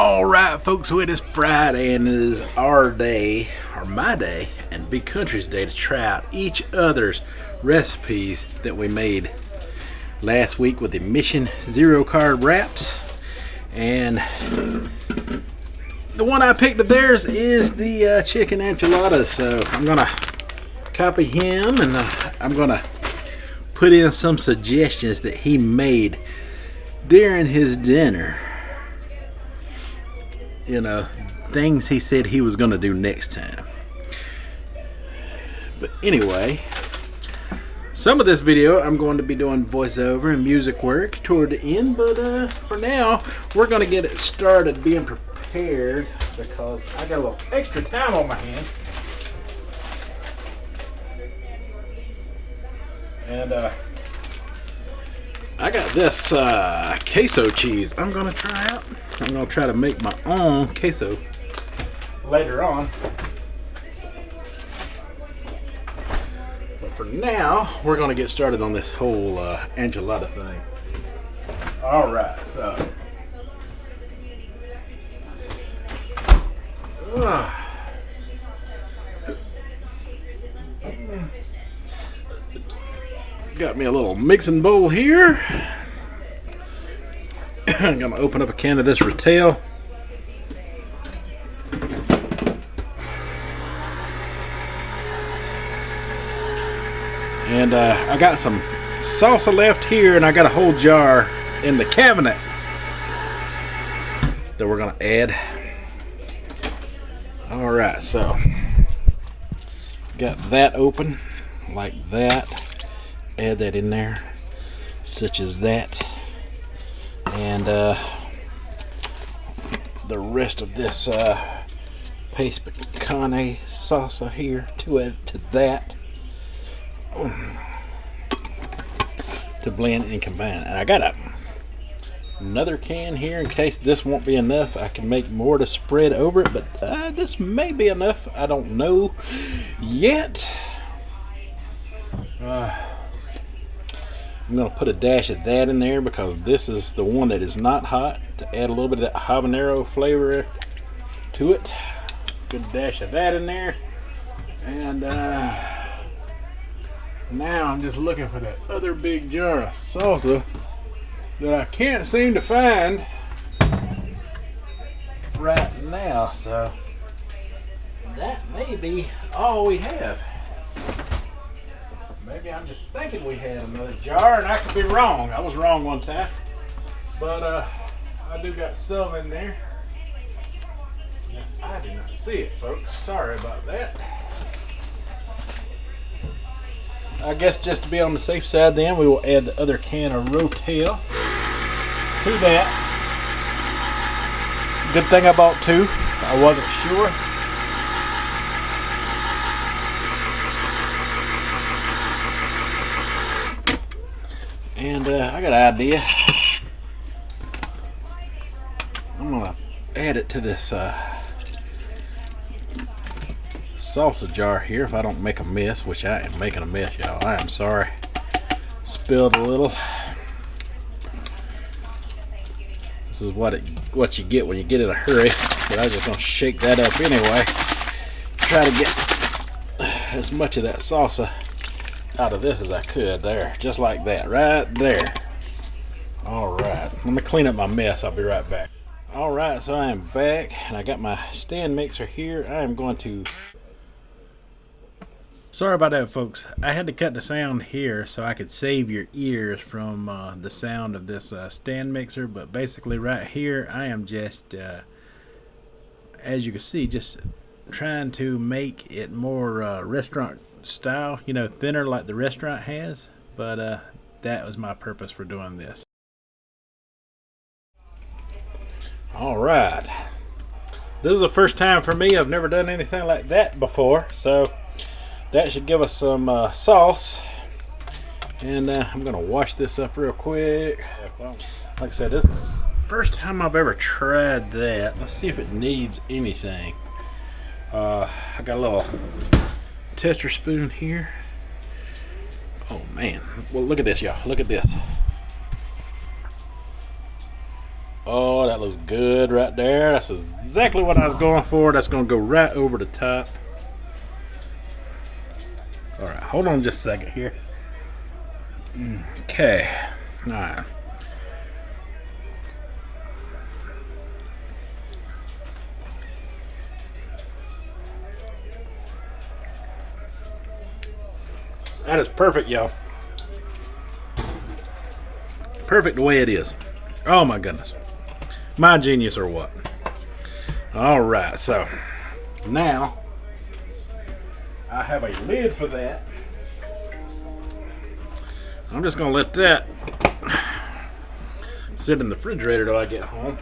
Alright folks, so it is Friday and it is our day, or my day, and Big Country's day to try out each other's recipes that we made last week with the Mission Zero Carb wraps. And the one I picked of theirs is the chicken enchiladas, so I'm gonna copy him and I'm gonna put in some suggestions that he made during his dinner. You know, things he said he was going to do next time. But anyway, some of this video I'm going to be doing voiceover and music work toward the end, but for now we're going to get it started being prepared because I got a little extra time on my hands. And I got this queso cheese I'm going to try out. I'm going to try to make my own queso later on. But for now, we're going to get started on this whole enchilada thing. Alright, so. Got me a little mixing bowl here. I'm going to open up a can of this Retail. And I got some salsa left here, and I got a whole jar in the cabinet that we're going to add. Alright, so got that open like that. Add that in there, such as that. And the rest of this paste picante salsa here to add to that to blend and combine. And I got another can here in case this won't be enough. I can make more to spread over it, but this may be enough. I don't know yet. I'm going to put a dash of that in there because this is the one that is not hot, to add a little bit of that habanero flavor to it. Good dash of that in there. And now I'm just looking for that other big jar of salsa that I can't seem to find right now. So that may be all we have. Maybe I'm just thinking we had another jar, and I could be wrong. I was wrong one time. But I do got some in there. Now, I did not see it, folks. Sorry about that. I guess just to be on the safe side then, we will add the other can of Rotel to that. Good thing I bought two. I wasn't sure. And I got an idea. I'm gonna add it to this salsa jar here if I don't make a mess, which I am making a mess, y'all. I am sorry. Spilled a little. This is what you get when you get in a hurry. But I was just gonna shake that up anyway. Try to get as much of that salsa out of this as I could. There, just like that, right there. Alright, let me clean up my mess. I'll be right back. Alright, so I am back and I got my stand mixer here. I am going to, sorry about that, folks. I had to cut the sound here so I could save your ears from the sound of this stand mixer. But basically right here I am just as you can see, just trying to make it more restaurant style, you know, thinner like the restaurant has. But that was my purpose for doing this. Alright, this is the first time for me. I've never done anything like that before, so that should give us some sauce. And I'm gonna wash this up real quick. Like I said, this is the first time I've ever tried that. Let's see if it needs anything. I got a little tester spoon here. Oh man, well look at this, y'all. Look at this. Oh, that looks good right there. That's exactly what I was going for. That's going to go right over the top. All right, hold on just a second here. Okay. All right. That is perfect, y'all. Perfect the way it is. Oh my goodness. My genius or what? All right, so now I have a lid for that. I'm just gonna let that sit in the refrigerator till I get home.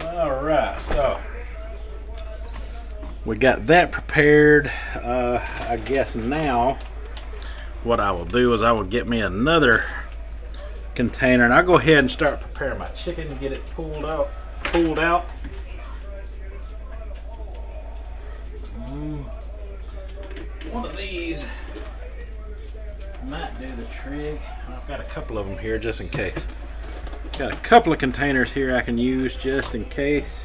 All right, so we got that prepared. I guess now what I will do is I will get me another container, and I'll go ahead and start preparing my chicken and get it pulled out. One of these might do the trick. I've got a couple of them here just in case. Got a couple of containers here I can use just in case.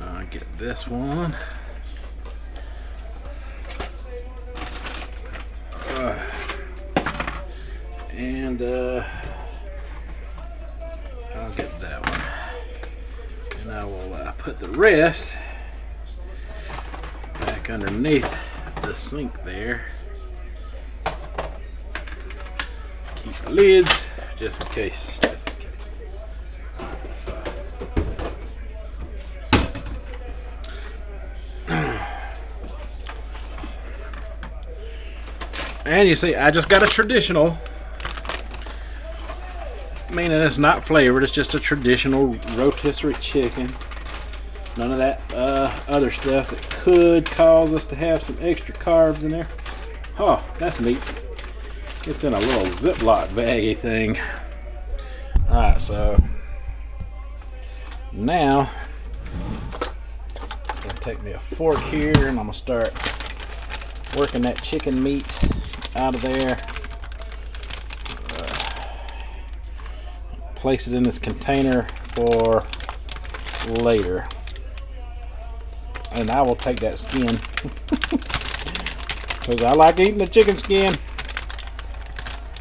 I'll get this one. And I'll get that one. And I will put the rest back underneath the sink there. Keep the lids just in case. And you see, I just got a traditional, meaning it's not flavored, it's just a traditional rotisserie chicken. None of that other stuff that could cause us to have some extra carbs in there. Oh, that's neat. It's in a little Ziploc baggy thing. Alright, so now it's going to take me a fork here and I'm going to start working that chicken meat out of there. Place it in this container for later. And I will take that skin because I like eating the chicken skin.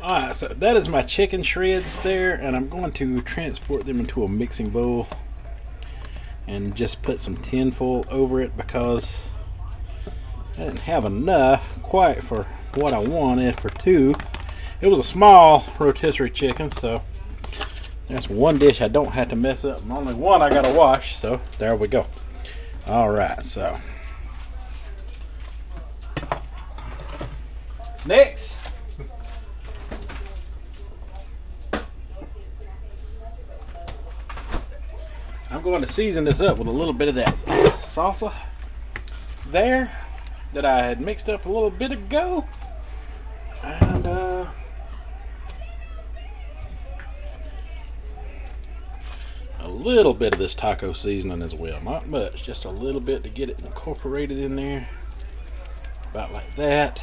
Alright, so that is my chicken shreds there, and I'm going to transport them into a mixing bowl and just put some tin foil over it because I didn't have enough quite for what I wanted for two. It was a small rotisserie chicken, so that's one dish I don't have to mess up, and only one I gotta wash, so there we go. Alright, so next I'm going to season this up with a little bit of that salsa there that I had mixed up a little bit ago, and a little bit of this taco seasoning as well. Not much, just a little bit to get it incorporated in there, about like that.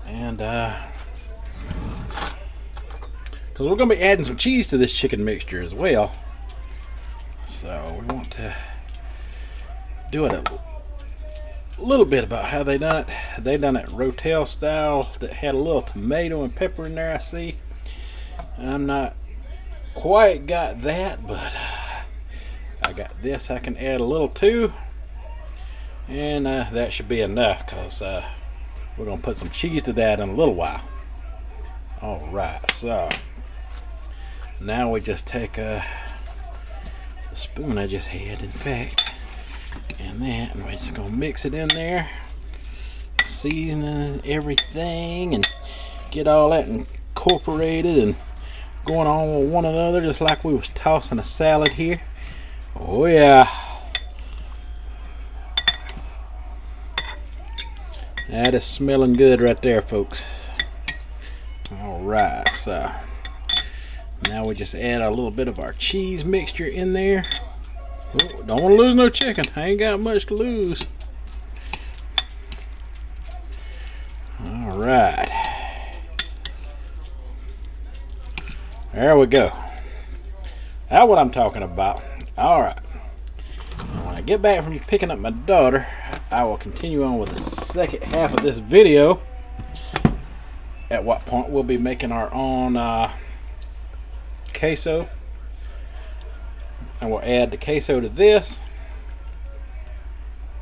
And because we're going to be adding some cheese to this chicken mixture as well, so we want to do it a little bit about how they done it. They done it Rotel style that had a little tomato and pepper in there, I see. I'm not quite got that, but I got this I can add a little to, and that should be enough because we're going to put some cheese to that in a little while. Alright, so now we just take the spoon I just had, in fact, and that, and we're just going to mix it in there, seasoning everything, and get all that incorporated and going on with one another, just like we was tossing a salad here. Oh yeah, that is smelling good right there, folks. Alright, so now we just add a little bit of our cheese mixture in there. Oh, don't want to lose no chicken. I ain't got much to lose. right. There we go. That's what I'm talking about. All right. When I get back from picking up my daughter, I will continue on with the second half of this video. At what point we'll be making our own queso. And we'll add the queso to this.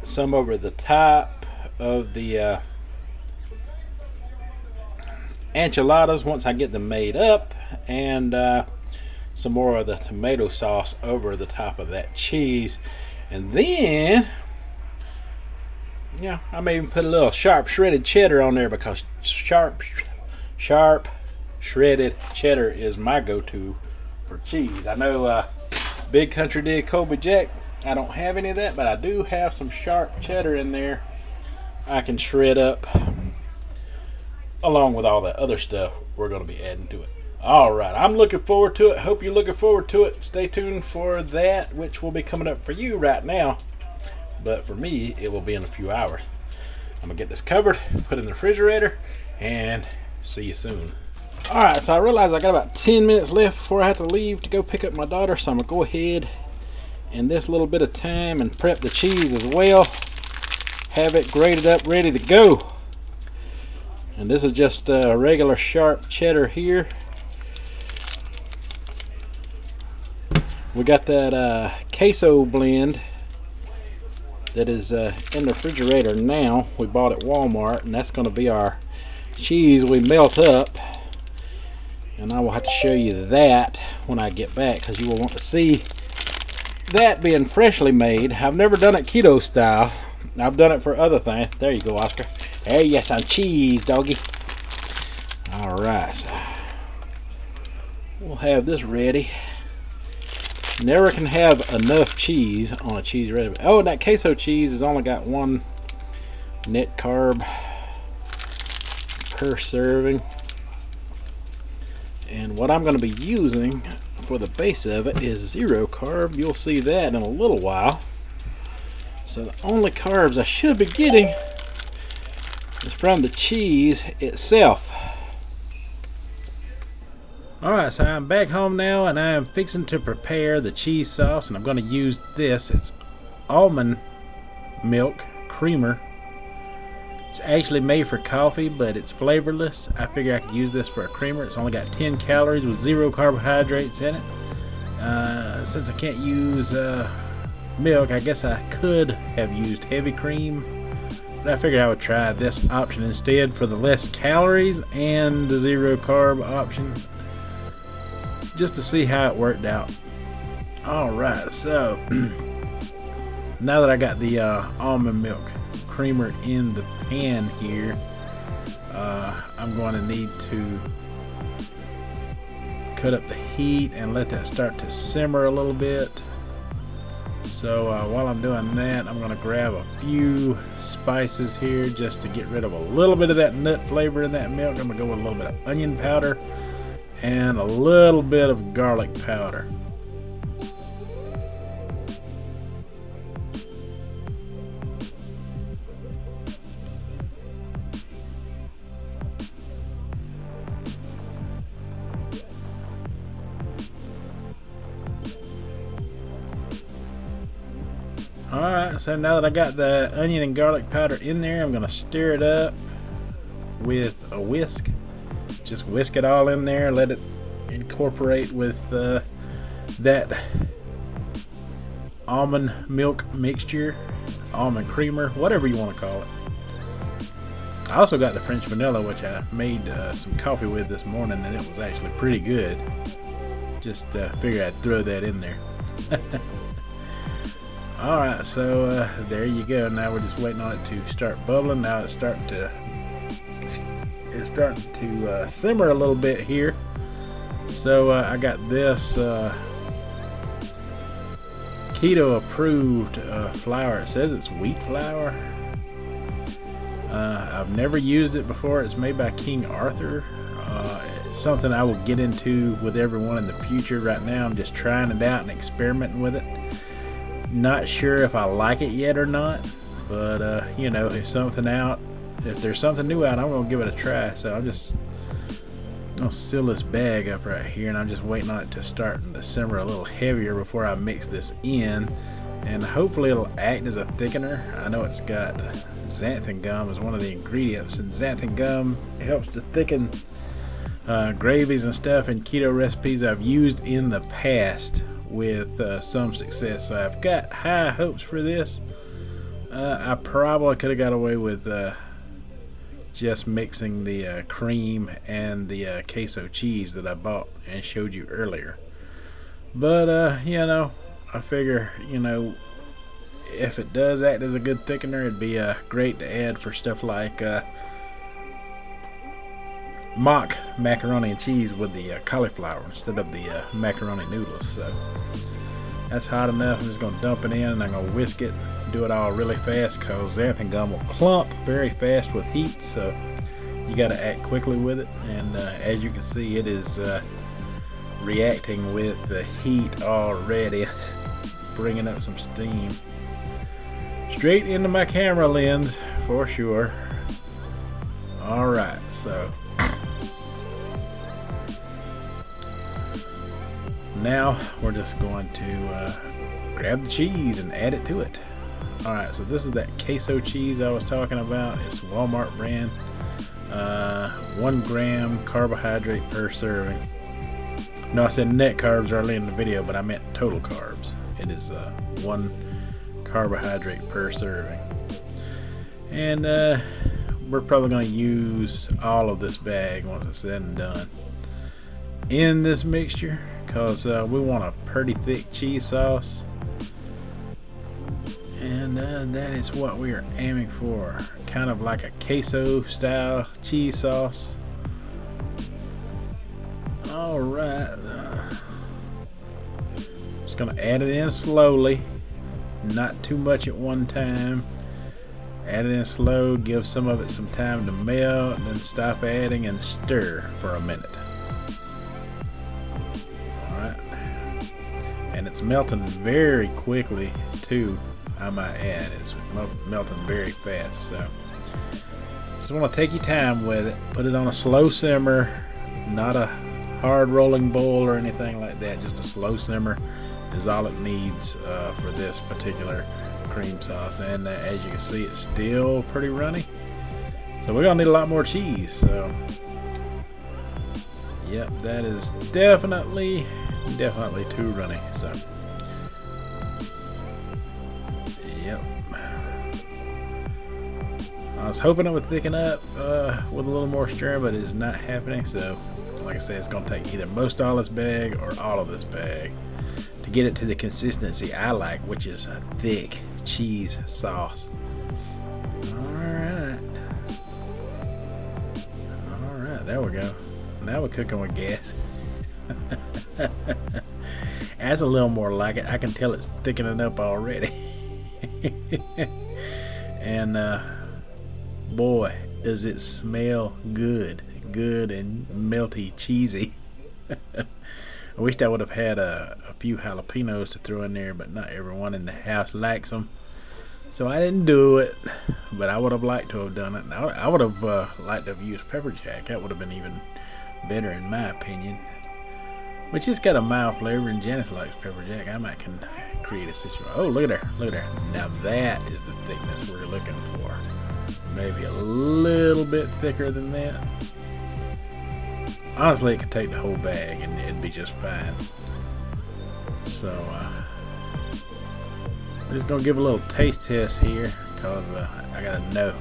Some over the top of the enchiladas once I get them made up. And some more of the tomato sauce over the top of that cheese. And then, yeah, I may even put a little sharp shredded cheddar on there, because sharp shredded cheddar is my go-to for cheese. I know Big Country did Colby Jack. I don't have any of that, but I do have some sharp cheddar in there I can shred up, along with all that other stuff we're going to be adding to it. Alright, I'm looking forward to it. Hope you're looking forward to it. Stay tuned for that, which will be coming up for you right now. But for me, it will be in a few hours. I'm going to get this covered, put it in the refrigerator, and see you soon. Alright, so I realize I got about 10 minutes left before I have to leave to go pick up my daughter. So I'm going to go ahead in this little bit of time and prep the cheese as well. Have it grated up, ready to go. And this is just a regular sharp cheddar here. We got that queso blend that is in the refrigerator now. We bought at Walmart, and that's going to be our cheese we melt up. And I will have to show you that when I get back, because you will want to see that being freshly made. I've never done it keto style. I've done it for other things. There you go, Oscar. There you got some cheese, doggy. Alright, so we'll have this ready. Never can have enough cheese on a cheese ready. Oh, and that queso cheese has only got one net carb per serving. And what I'm going to be using for the base of it is 0 carb. You'll see that in a little while. So the only carbs I should be getting is from the cheese itself. Alright, so I'm back home now, and I am fixing to prepare the cheese sauce, and I'm going to use this. It's almond milk creamer. It's actually made for coffee, but it's flavorless. I figure I could use this for a creamer. It's only got 10 calories with 0 carbohydrates in it. Since I can't use milk, I guess I could have used heavy cream, but I figured I would try this option instead for the less calories and the 0 carb option, just to see how it worked out. Alright, so now that I got the almond milk creamer in the pan here, I'm going to need to cut up the heat and let that start to simmer a little bit. So while I'm doing that, I'm going to grab a few spices here just to get rid of a little bit of that nut flavor in that milk. I'm going to go with a little bit of onion powder and a little bit of garlic powder. Alright, so now that I got the onion and garlic powder in there, I'm going to stir it up with a whisk. Just whisk it all in there, let it incorporate with that almond milk mixture, almond creamer, whatever you want to call it. I also got the French vanilla, which I made some coffee with this morning, and it was actually pretty good. Just figured I'd throw that in there. Alright, so there you go. Now we're just waiting on it to start bubbling. Now it's starting to simmer a little bit here. So I got this keto approved flour. It says it's wheat flour. I've never used it before. It's made by King Arthur. It's something I will get into with everyone in the future. Right now I'm just trying it out and experimenting with it. Not sure if I like it yet or not, but you know, if something out if there's something new out, I'm gonna give it a try. So I'm just gonna seal this bag up right here, and I'm just waiting on it to start to simmer a little heavier before I mix this in, and hopefully it'll act as a thickener. I know it's got xanthan gum as one of the ingredients, and xanthan gum helps to thicken gravies and stuff in keto recipes I've used in the past with some success. So I've got high hopes for this. I probably could have got away with just mixing the cream and the queso cheese that I bought and showed you earlier. But you know, I figure, you know, if it does act as a good thickener, it'd be great to add for stuff like mock macaroni and cheese with the cauliflower instead of the macaroni noodles. So that's hot enough. I'm just going to dump it in, and I'm going to whisk it, do it all really fast, because xanthan gum will clump very fast with heat, so you got to act quickly with it. And as you can see, it is reacting with the heat already. It's bringing up some steam straight into my camera lens for sure. Alright, so now we're just going to grab the cheese and add it to it. Alright, so this is that queso cheese I was talking about. It's Walmart brand. 1 gram carbohydrate per serving. No, I said net carbs early in the video, but I meant total carbs. It is 1 carbohydrate per serving. And we're probably going to use all of this bag once it's said and done in this mixture, because we want a pretty thick cheese sauce, and that is what we are aiming for, kind of like a queso style cheese sauce. Alright, just gonna add it in slowly, not too much at one time. Add it in slow, give some of it some time to melt, and then stop adding and stir for a minute. And it's melting very quickly too, I might add. It's melting very fast, so just want to take your time with it. Put it on a slow simmer, not a hard rolling boil or anything like that. Just a slow simmer is all it needs for this particular cream sauce. And as you can see, it's still pretty runny, so we're gonna need a lot more cheese. So yep, that is definitely too runny. So yep, I was hoping it would thicken up with a little more stir, but it's not happening. So like I said, it's going to take either most all this bag or all of this bag to get it to the consistency I like, which is a thick cheese sauce. Alright, there we go. Now we're cooking with gas. That's a little more like it. I can tell it's thickening up already. And boy, does it smell good and melty, cheesy. I wished I would have had a few jalapenos to throw in there, but not everyone in the house likes them, so I didn't do it. But I would have liked to have done it. I would have liked to have used pepper jack. That would have been even better in my opinion, which has got a mild flavor, and Janice likes pepper jack. I might can create a situation. Oh, look at her. Now that is the thickness we're looking for. Maybe a little bit thicker than that. Honestly, it could take the whole bag and it'd be just fine. So I'm just gonna give a little taste test here, because I got to know.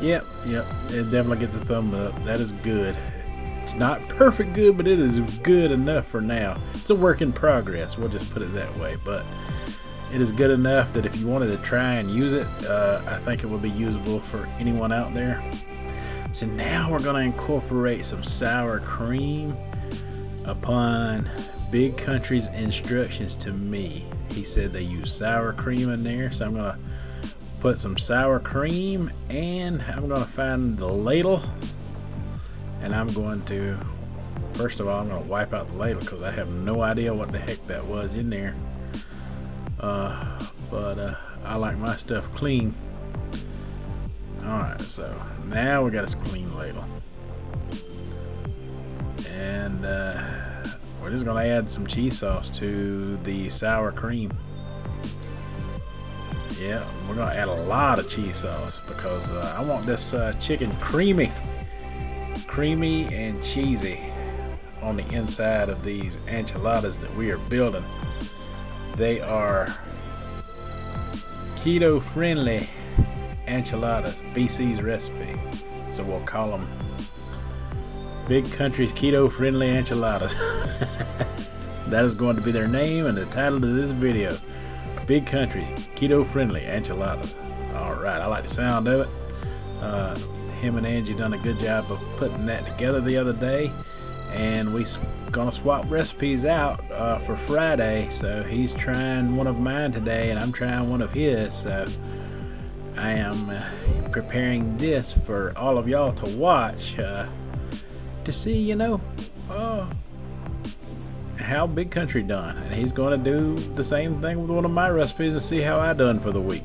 Yep, it definitely gets a thumb up. That is good. It's not perfect good, but it is good enough for now. It's a work in progress, we'll just put it that way, but it is good enough that if you wanted to try and use it, I think it would be usable for anyone out there. So now we're going to incorporate some sour cream upon Big Country's instructions to me. He said they use sour cream in there, so I'm going to put some sour cream, and I'm going to find the ladle, and I'm going to First of all, I'm going to wipe out the ladle because I have no idea what the heck that was in there. But I like my stuff clean. Alright, so now we got this clean ladle. And we're just going to add some cheese sauce to the sour cream. Yeah, we're going to add a lot of cheese sauce because I want this chicken creamy and cheesy on the inside of these enchiladas that we are building. They are keto friendly enchiladas, BC's recipe. So we'll call them Big Country's keto friendly enchiladas. That is going to be their name and the title of this video. Big Country keto friendly enchiladas. Alright, I like the sound of it. Him and Angie done a good job of putting that together the other day, and we gonna swap recipes out for Friday. So he's trying one of mine today and I'm trying one of his. So I am preparing this for all of y'all to watch to see, you know, how Big Country done. And he's going to do the same thing with one of my recipes and see how I done for the week.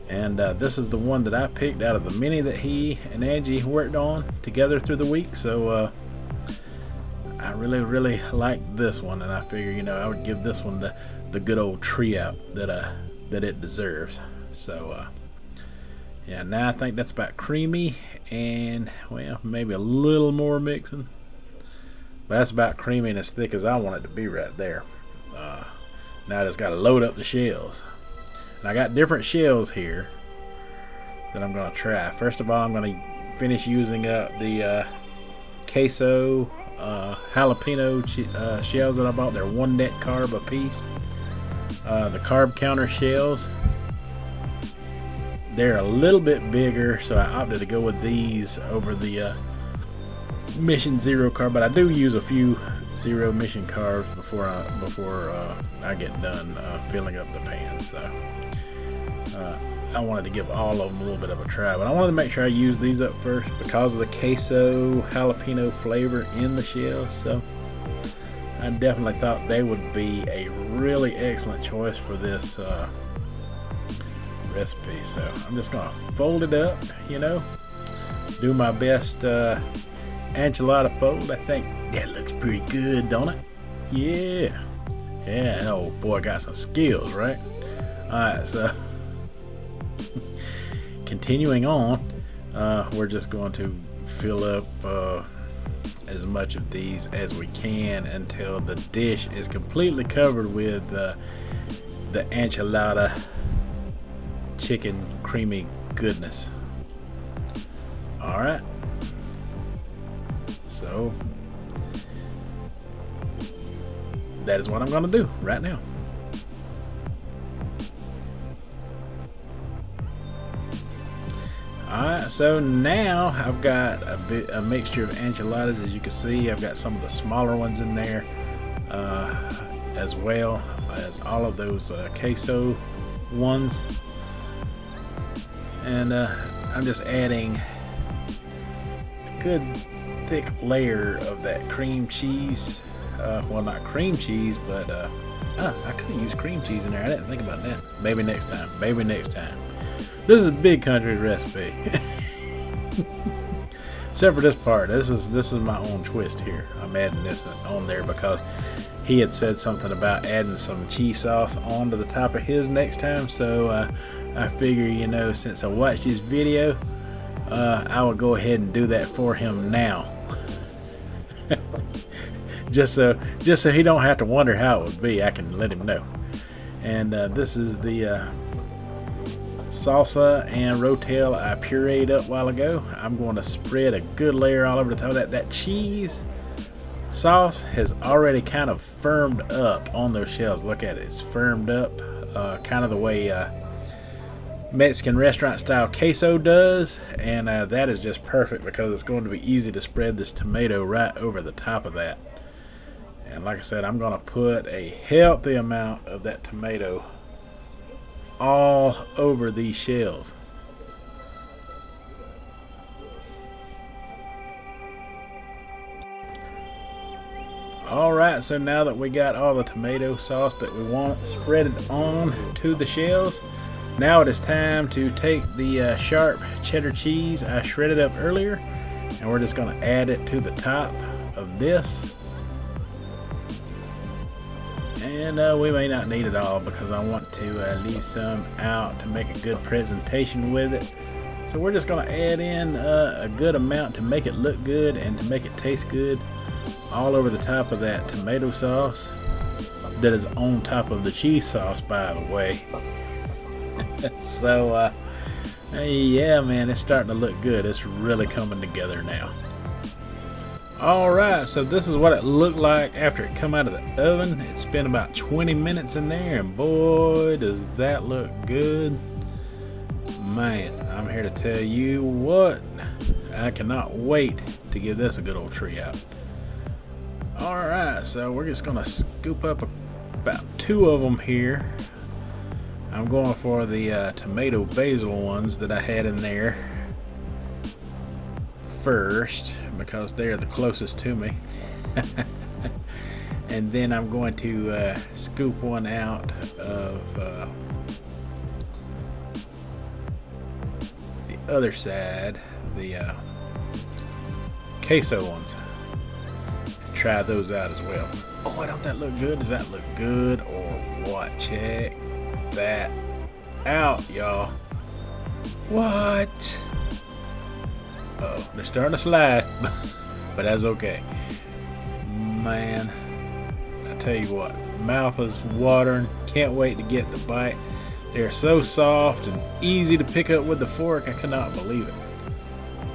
And this is the one that I picked out of the many that he and Angie worked on together through the week. So I really like this one, and I figure, you know, I would give this one the good old tree out that it deserves. So yeah, now I think that's about creamy, and well, maybe a little more mixing, but that's about creamy and as thick as I want it to be right there. Now I just got to load up the shells. And I got different shells here that I'm going to try. First of all, I'm going to finish using up the queso jalapeno shells that I bought. They're 1 net carb a piece. The carb counter shells, they're a little bit bigger, so I opted to go with these over the Mission Zero carb. But I do use a few Zero Mission carbs before I get done filling up the pan. So I wanted to give all of them a little bit of a try, but I wanted to make sure I use these up first because of the queso jalapeno flavor in the shells. So I definitely thought they would be a really excellent choice for this recipe. So I'm just gonna fold it up, you know, do my best enchilada fold. I think that looks pretty good, don't it? Yeah, oh boy, got some skills, right? Alright, so continuing on, we're just going to fill up as much of these as we can until the dish is completely covered with the enchilada chicken creamy goodness. Alright, so that is what I'm going to do right now. Alright, so now I've got a mixture of enchiladas. As you can see, I've got some of the smaller ones in there, as well as all of those queso ones. And I'm just adding a good thick layer of that cream cheese. Well, not cream cheese, but I could have used cream cheese in there. I didn't think about that. Maybe next time. This is a Big Country recipe. Except for this part. This is my own twist here. I'm adding this on there because he had said something about adding some cheese sauce onto the top of his next time. So I figure, you know, since I watched his video, I will go ahead and do that for him now. just so he don't have to wonder how it would be. I can let him know. And this is the salsa and rotel I pureed up a while ago. I'm going to spread a good layer all over the top of that. That cheese sauce has already kind of firmed up on those shells. Look at it, it's firmed up kind of the way Mexican restaurant style queso does, and that is just perfect because it's going to be easy to spread this tomato right over the top of that. And like I said, I'm going to put a healthy amount of that tomato all over these shells. Alright, so now that we got all the tomato sauce that we want spread it on to the shells, now it is time to take the sharp cheddar cheese I shredded up earlier, and we're just going to add it to the top of this. And we may not need it all because I want to leave some out to make a good presentation with it. So we're just going to add in a good amount to make it look good and to make it taste good all over the top of that tomato sauce that is on top of the cheese sauce, by the way. So yeah, man, it's starting to look good. It's really coming together now. Alright, so this is what it looked like after it come out of the oven. It's been about 20 minutes in there, and boy does that look good. Man, I'm here to tell you what, I cannot wait to give this a good old tree out. Alright, so we're just going to scoop up about 2 of them here. I'm going for the tomato basil ones that I had in there first because they're the closest to me. And then I'm going to scoop one out of the other side, the queso ones. Try those out as well. Oh, don't that look good? Does that look good or what? Check that out, y'all. What? Oh, they're starting to slide, but that's okay. Man, I tell you what, mouth is watering. Can't wait to get the bite. They're so soft and easy to pick up with the fork. I cannot believe it.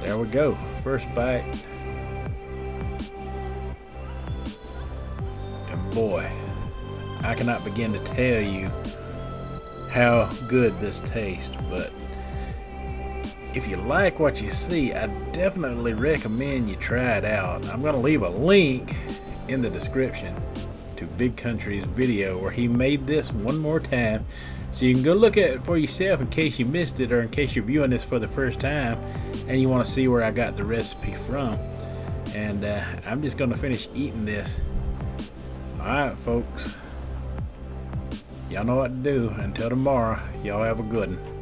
There we go. First bite. Boy, I cannot begin to tell you how good this tastes, but if you like what you see, I definitely recommend you try it out. I'm going to leave a link in the description to Big Country's video where he made this one more time, so you can go look at it for yourself in case you missed it or in case you're viewing this for the first time and you want to see where I got the recipe from. And I'm just going to finish eating this. Alright, folks, y'all know what to do. Until tomorrow, y'all have a good one.